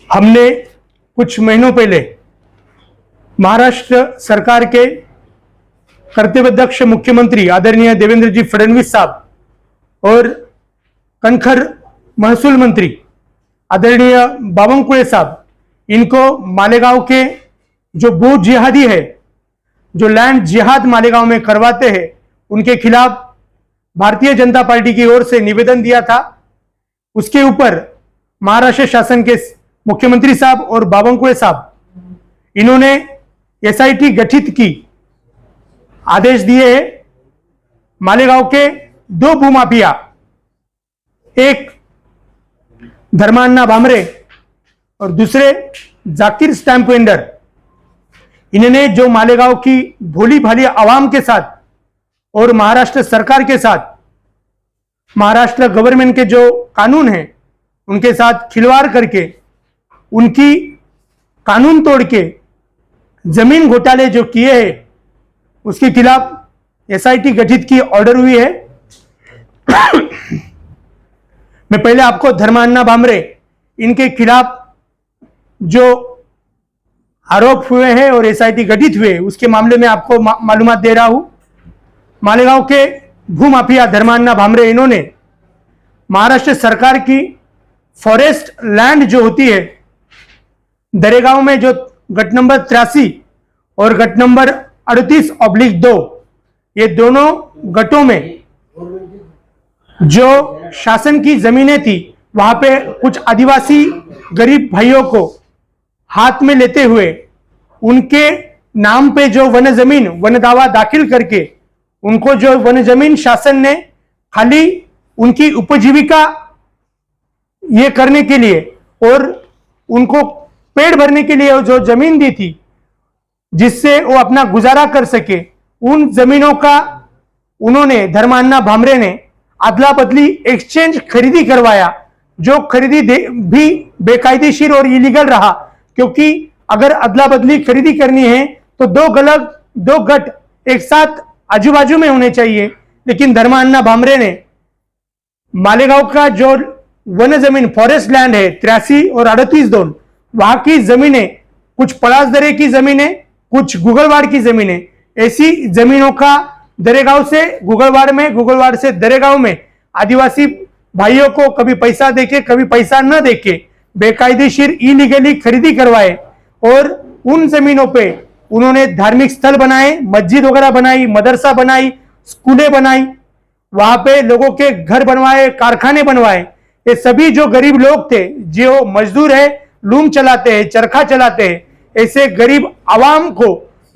हमने कुछ महीनों पहले महाराष्ट्र सरकार के कर्तव्यदक्ष मुख्यमंत्री आदरणीय देवेंद्र जी फडणवीस साहब और कनखर महसूल मंत्री आदरणीय बावनकुळे साहब, इनको मालेगांव के जो बूथ जिहादी है, जो लैंड जिहाद मालेगांव में करवाते हैं, उनके खिलाफ भारतीय जनता पार्टी की ओर से निवेदन दिया था। उसके ऊपर महाराष्ट्र शासन के मुख्यमंत्री साहब और बावनकुळे साहब इन्होंने एसआईटी गठित की आदेश दिए हैं। मालेगांव के दो भूमाफिया, एक धर्मान्ना भामरे और दूसरे जाकिर स्टैंप वेंडर, इन्होंने जो मालेगांव की भोली भाली आवाम के साथ और महाराष्ट्र सरकार के साथ, महाराष्ट्र गवर्नमेंट के जो कानून हैं उनके साथ खिलवाड़ करके, उनकी कानून तोड़ के जमीन घोटाले जो किए हैं, उसके खिलाफ एसआईटी गठित की ऑर्डर हुई है। मैं पहले आपको धर्मान्ना भामरे इनके खिलाफ जो आरोप हुए हैं और एसआईटी गठित हुए उसके मामले में आपको मालूमात दे रहा हूं। मालेगांव के भूमाफिया धर्मान्ना भामरे, इन्होंने महाराष्ट्र सरकार की फॉरेस्ट लैंड जो होती है, दरेगांव में जो गट नंबर 83 और गट नंबर 38/2, ये दोनों गटों में जो शासन की जमीनें थी, वहां पे कुछ आदिवासी गरीब भाइयों को हाथ में लेते हुए उनके नाम पे जो वन जमीन वन दावा दाखिल करके उनको जो वन जमीन शासन ने खाली उनकी उपजीविका ये करने के लिए और उनको पेड़ भरने के लिए जो जमीन दी थी जिससे वो अपना गुजारा कर सके, उन जमीनों का उन्होंने धर्मान्ना भामरे ने अदला बदली एक्सचेंज खरीदी करवाया, जो खरीदी भी बेकायदेशीर और इलीगल रहा। क्योंकि अगर अदला बदली खरीदी करनी है तो दो गट एक साथ आजू बाजू में होने चाहिए, लेकिन धर्मान्ना भामरे ने मालेगांव का जो वन जमीन फॉरेस्ट लैंड है 83 और 38/2, वहां की जमीनें, कुछ पलासदरे की जमीनें, कुछ गुगलवाड़ की जमीनें, ऐसी जमीनों का दरेगांव से गुगलवाड़ में, गुगलवाड़ से दरेगांव में आदिवासी भाइयों को कभी पैसा देके कभी पैसा न देके बेकायदेशीर इलीगली खरीदी करवाए और उन जमीनों पे उन्होंने धार्मिक स्थल बनाए, मस्जिद वगैरह बनाई, मदरसा बनाई, स्कूलें बनाई, वहां पे लोगों के घर बनवाए, कारखाने बनवाए। ये सभी जो गरीब लोग थे, जो मजदूर है, लूम चलाते हैं, चरखा चलाते हैं, ऐसे गरीब आवाम को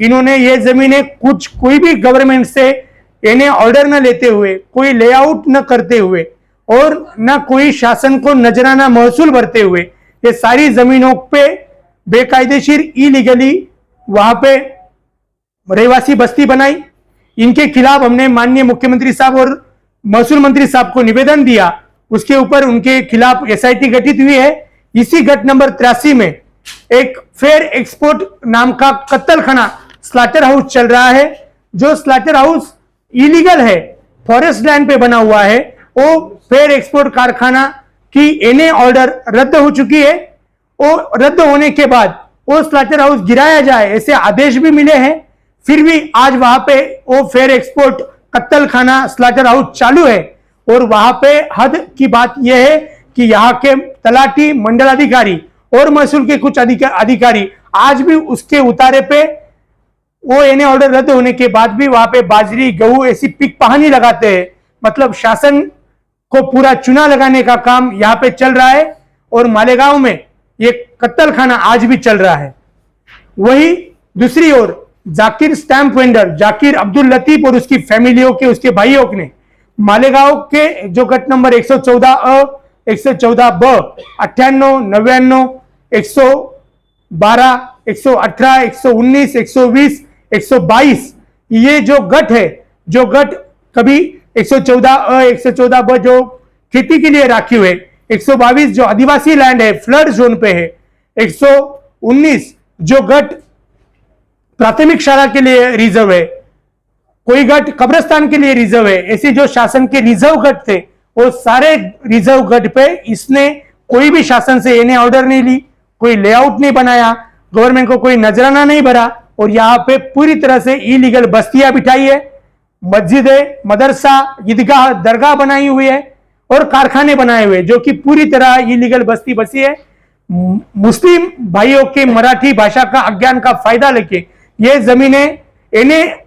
इन्होंने ये जमीनें कोई भी गवर्नमेंट से इन्हें ऑर्डर न लेते हुए, कोई लेआउट न करते हुए और न कोई शासन को नजराना महसूल भरते हुए ये सारी जमीनों पे बेकायदेशीर इलीगली वहां पे रहवासी बस्ती बनाई। इनके खिलाफ हमने माननीय मुख्यमंत्री साहब और महसूल मंत्री साहब को निवेदन दिया। उसके ऊपर उनके खिलाफ एसआईटी गठित हुई है। इसी गट नंबर 83 में एक फेयर एक्सपोर्ट नाम का कत्तलखाना स्लॉटर हाउस चल रहा है, जो स्लॉटर हाउस इलीगल है, फॉरेस्ट लैंड पे बना हुआ है। वो फेयर एक्सपोर्ट कारखाना की एनए ऑर्डर रद्द हो चुकी है। वो रद्द होने के बाद वो स्लॉटर हाउस गिराया जाए ऐसे आदेश भी मिले हैं, फिर भी आज वहां पे वो फेयर एक्सपोर्ट कत्तलखाना स्लॉटर हाउस चालू है। और वहां पे हद की बात यह है कि यहाँ के तलाटी, मंडलाधिकारी और महसूल के कुछ अधिकारी आज भी उसके उतारे पे वो एनए ऑर्डर रद्द होने के बाद भी वहां पे बाजरी, गेहूं ऐसी पिक पहानी लगाते हैं। मतलब शासन को पूरा चुना लगाने का काम यहाँ पे चल रहा है और मालेगांव में ये कत्तलखाना आज भी चल रहा है। वही दूसरी ओर जाकिर स्टैंप वेंडर, जाकिर अब्दुल लतीफ और उसकी फैमिलियों के, उसके भाइयों ने मालेगांव के जो गट नंबर 114A, 114B, 98, 99, 112, 118, 119, 120, 122, ये जो गट है, जो गट कभी 114A, 114B जो खेती के लिए राखी हुए, 122 जो आदिवासी लैंड है, फ्लड जोन पे है, 119 जो गट प्राथमिक शाला के लिए रिजर्व है, कोई गट कब्रिस्तान के लिए रिजर्व है। ऐसे जो शासन के रिजर्व गट थे वो सारे रिजर्व गट पे इसने कोई भी शासन से इन्हें ऑर्डर नहीं ली, कोई लेआउट नहीं बनाया, गवर्नमेंट को कोई नजराना नहीं भरा, और यहाँ पे पूरी तरह से इलीगल बस्तियां बिठाई है, मस्जिदें, मदरसा, ईदगाह, दरगाह बनाई हुई है और कारखाने बनाए हुए, जो कि पूरी तरह इलीगल बस्ती बसी है। मुस्लिम भाइयों के मराठी भाषा का अज्ञान का फायदा लेके ये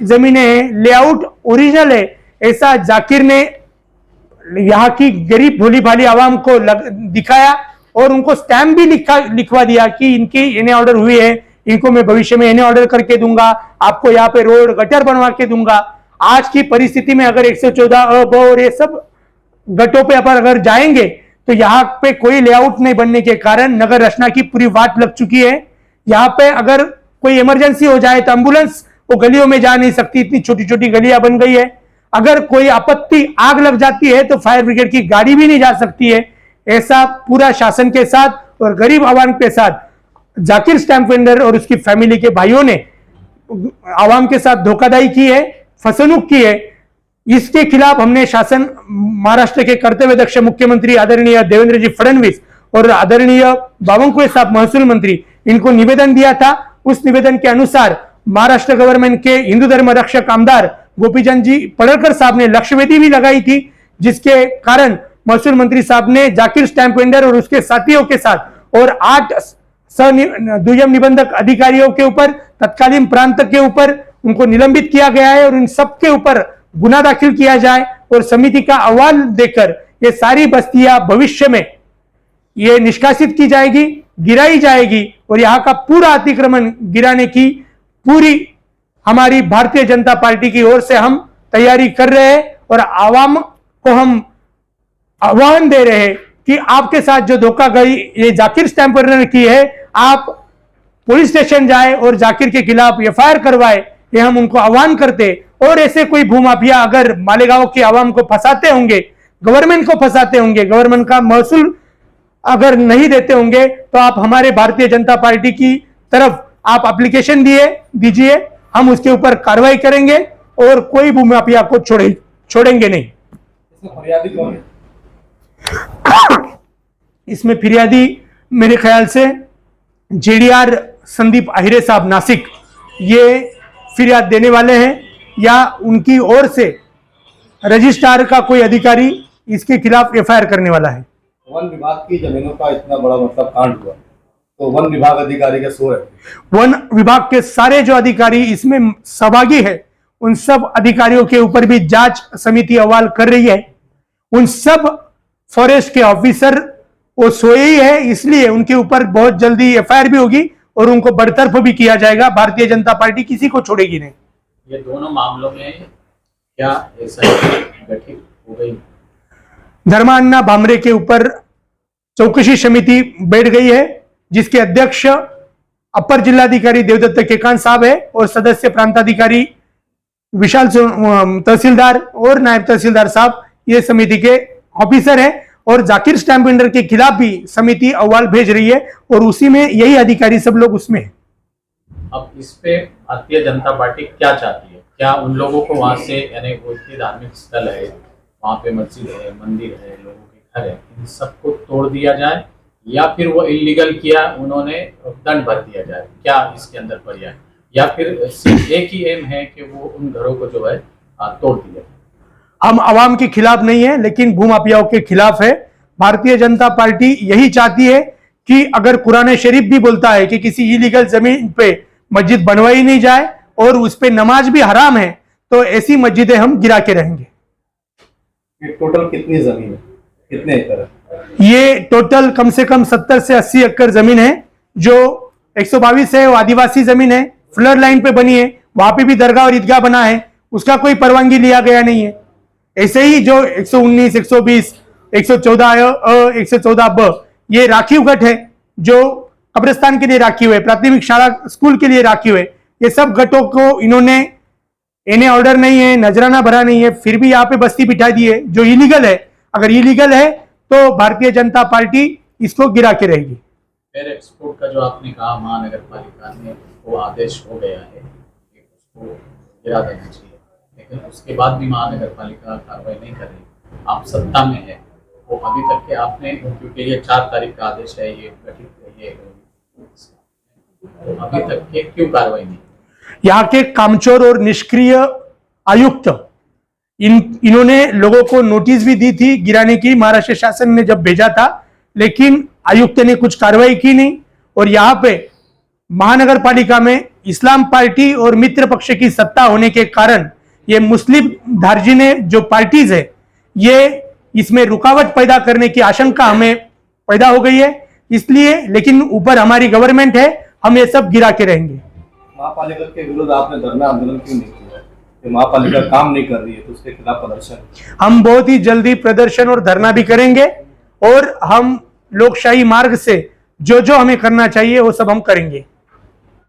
जमीनें लेआउट ओरिजिनल है ऐसा जाकिर ने यहाँ की गरीब भोली भाली आवाम को दिखाया और उनको स्टैम्प भी लिखवा दिया कि इनकी इन्हें ऑर्डर हुई है, इनको मैं भविष्य में इन्हें ऑर्डर करके दूंगा, आपको यहाँ पे रोड गटर बनवा के दूंगा। आज की परिस्थिति में अगर 114 अ ब और ये सब गटों पे अगर जाएंगे तो यहाँ पे कोई लेआउट नहीं बनने के कारण नगर रचना की पूरी वाट लग चुकी है। यहाँ पे अगर कोई इमरजेंसी हो जाए तो एम्बुलेंस वो गलियों में जा नहीं सकती, इतनी छोटी छोटी गलियां बन गई है। अगर कोई आपत्ति आग लग जाती है तो फायर ब्रिगेड की गाड़ी भी नहीं जा सकती है। ऐसा पूरा शासन के साथ और गरीब आवाम के साथ जाकिर स्टैंप वेंडर और उसकी फैमिली के भाइयों ने आवाम के साथ धोखाधड़ी की है, फसलुक की है। इसके खिलाफ हमने शासन महाराष्ट्र के कर्तव्यदक्ष मुख्यमंत्री आदरणीय देवेंद्र जी फडणवीस और आदरणीय बावनकुळे साहब महसूल मंत्री इनको निवेदन दिया था। उस निवेदन के अनुसार महाराष्ट्र गवर्नमेंट के हिंदू धर्म रक्षक आमदार गोपीचंद जी पडळकर साहब ने लक्ष्यवेधी भी लगाई थी, जिसके कारण महसूल मंत्री साहब ने जाकिर स्टैंप वेंडर और उसके साथियों के साथ और 8 दुय्यम निबंधक अधिकारियों के ऊपर, तत्कालीन प्रांत के ऊपर उनको निलंबित किया गया है और इन सबके ऊपर गुना दाखिल किया जाए और समिति का अहवाल देकर ये सारी बस्तियां भविष्य में ये निष्कासित की जाएगी, गिराई जाएगी और यहाँ का पूरा अतिक्रमण गिराने की पूरी हमारी भारतीय जनता पार्टी की ओर से हम तैयारी कर रहे हैं और आवाम को हम आह्वान दे रहे हैं कि आपके साथ जो धोखाधड़ी ये जाकिर स्टैंप वेंडर ने की है, आप पुलिस स्टेशन जाए और जाकिर के खिलाफ एफआईआर करवाए, ये हम उनको आह्वान करते। और ऐसे कोई भूमाफिया अगर मालेगांव की आवाम को फंसाते होंगे, गवर्नमेंट को फंसाते होंगे, गवर्नमेंट का महसूल अगर नहीं देते होंगे तो आप हमारे भारतीय जनता पार्टी की तरफ आप एप्लीकेशन दीजिए, हम उसके ऊपर कार्रवाई करेंगे और कोई भूमाफिया को छोड़ेंगे नहीं। फरियादी कौन है? इसमें फिरियादी मेरे ख्याल से जेडीआर संदीप आहिरे साहब नासिक ये फिरियाद देने वाले हैं या उनकी ओर से रजिस्ट्रार का कोई अधिकारी इसके खिलाफ एफआईआर करने वाला है। वन विभाग की जमीनों का इतना बड़ा मतलब कांड हुआ तो वन विभाग अधिकारी का शोर है। वन विभाग के सारे जो अधिकारी इसमें सहभागी है उन सब अधिकारियों के ऊपर भी जांच समिति अहवाल कर रही है। उन सब फॉरेस्ट के ऑफिसर वो सोए ही है, इसलिए उनके ऊपर बहुत जल्दी एफआईआर भी होगी और उनको बरतरफ भी किया जाएगा। भारतीय जनता पार्टी किसी को छोड़ेगी नहीं। ये दोनों मामलों में क्या एसआईटी गठित हो गई? धर्मान्ना भामरे के ऊपर चौकसी समिति बैठ गई है, जिसके अध्यक्ष अपर जिलाधिकारी देवदत्त केकांत साहब है और सदस्य प्रांताधिकारी विशाल तहसीलदार और नायब तहसीलदार साहब ये समिति के ऑफिसर हैं और जाकिर स्टैंप वेंडर के खिलाफ भी समिति अहवाल भेज रही है और उसी में यही अधिकारी सब लोग उसमें है। अब इस पे भारतीय जनता पार्टी क्या चाहती है? क्या उन लोगों को वहां से, यानी वो इतनी धार्मिक स्थल है, वहां पे मस्जिद है, मंदिर है, लोगों के घर है, इन सबको तोड़ दिया जाए या फिर वो इलीगल किया उन्होंने दंड भर दिया जाए? क्या इसके अंदर पर्याय, या फिर सिर्फ एक ही एम है कि वो उन घरों को जो है तोड़ दिया? हम आवाम के खिलाफ नहीं है, लेकिन भूमाफियाओं के खिलाफ है। भारतीय जनता पार्टी यही चाहती है कि अगर कुरान शरीफ भी बोलता है कि किसी इलीगल जमीन पे मस्जिद बनवाई नहीं जाए और उस पे नमाज भी हराम है, तो ऐसी मस्जिदें हम गिरा के रहेंगे। ये टोटल कितनी जमीन है, कितने एकड़ है? ये टोटल कम से कम 70 से 80 एकड़ जमीन है। जो 122 है वो आदिवासी जमीन है, फ्लड लाइन पे बनी है, वहां पे भी दरगाह और ईदगाह बना है, उसका कोई परवानगी लिया गया नहीं है। ऐसे ही जो 119, 120, 114 अ, 114 ब ये राखीव गट है, जो कब्रिस्तान के लिए राखीव है, प्राथमिक शाला स्कूल के लिए राखीव है। ये सब गटों को इन्होंने इन्हें ऑर्डर नहीं है, नजराना भरा नहीं है, फिर भी यहाँ पे बस्ती बिठा दी है जो इलीगल है। अगर इलीगल है तो भारतीय जनता पार्टी इसको गिरा के रहेगी। फेयर एक्सपोर्ट का जो आपने कहा महानगर पालिका ने वो आदेश हो गया है कि उसको गिरा देना चाहिए, लेकिन उसके बाद भी महानगर पालिका कार्रवाई नहीं कर रही। आप सत्ता में है, वो अभी तक के आपने, क्योंकि ये 4 तारीख का आदेश है, ये गठित ये अभी तक के क्यों कार्रवाई नहीं? यहाँ के कामचोर और निष्क्रिय आयुक्त इन्होंने लोगों को नोटिस भी दी थी गिराने की, महाराष्ट्र शासन ने जब भेजा था, लेकिन आयुक्त ने कुछ कार्रवाई की नहीं। और यहाँ पे महानगर पालिका में इस्लाम पार्टी और मित्र पक्ष की सत्ता होने के कारण ये मुस्लिम धार्जिने जो पार्टीज है, ये इसमें रुकावट पैदा करने की आशंका हमें पैदा हो गई है। इसलिए, लेकिन ऊपर हमारी गवर्नमेंट है, हम ये सब गिरा के रहेंगे। महापालिका के विरुद्ध आपने धरना आंदोलन क्यों नहीं किया? कि महापालिका काम नहीं कर रही है तो उसके खिलाफ प्रदर्शन। हम बहुत ही जल्दी प्रदर्शन और धरना भी करेंगे और हम लोकशाही मार्ग से जो जो हमें करना चाहिए वो सब हम करेंगे।